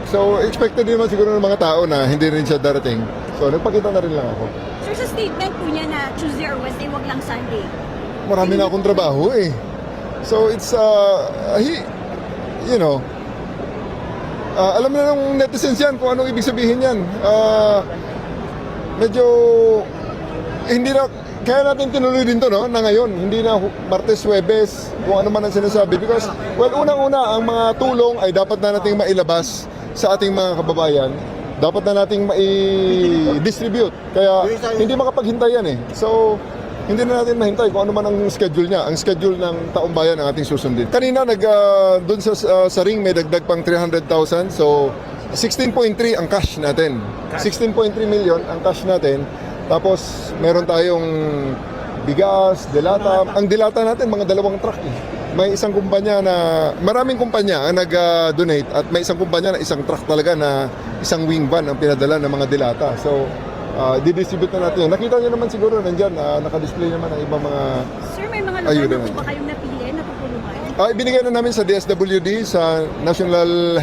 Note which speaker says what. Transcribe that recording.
Speaker 1: So, expected din naman siguro ng mga tao na hindi rin siya darating. So, nagpakita na rin lang ako.
Speaker 2: Sir, sa statement po niya na Tuesday or Wednesday, wag lang Sunday.
Speaker 1: Marami na akong trabaho eh. So, it's, you know, alam na ng netizens yan kung anong ibig sabihin yan. Medyo, hindi na, kaya natin tinuloy din to, no, na ngayon. Hindi na Martes, Huwebes, kung ano man ang sinasabi. Because, well, unang-una, ang mga tulong ay dapat na nating mailabas sa ating mga kababayan. Dapat na nating mai-distribute. Kaya, hindi makapaghintay yan eh. So, hindi na natin mahintay kung ano man ang schedule niya. Ang schedule ng taong bayan ang ating susundin. Kanina, doon sa ring may dagdag pang 300,000. So, 16.3 ang cash natin. 16.3 million ang cash natin. Tapos, meron tayong bigas, delata. Ang delata natin, mga 2 truck eh. May isang kumpanya na, maraming kumpanya ang nag-donate at may isang kumpanya na isang truck talaga na isang wing van ang pinadala ng mga delata. So, didistribute na natin yun. Nakita nyo naman siguro nandyan, nakadisplay naman ang ibang mga
Speaker 2: Sir, may mga
Speaker 1: ayun
Speaker 2: lugar na
Speaker 1: naman.
Speaker 2: po ba kayong napili na tutulungan?
Speaker 1: ibinigay na namin sa DSWD, sa National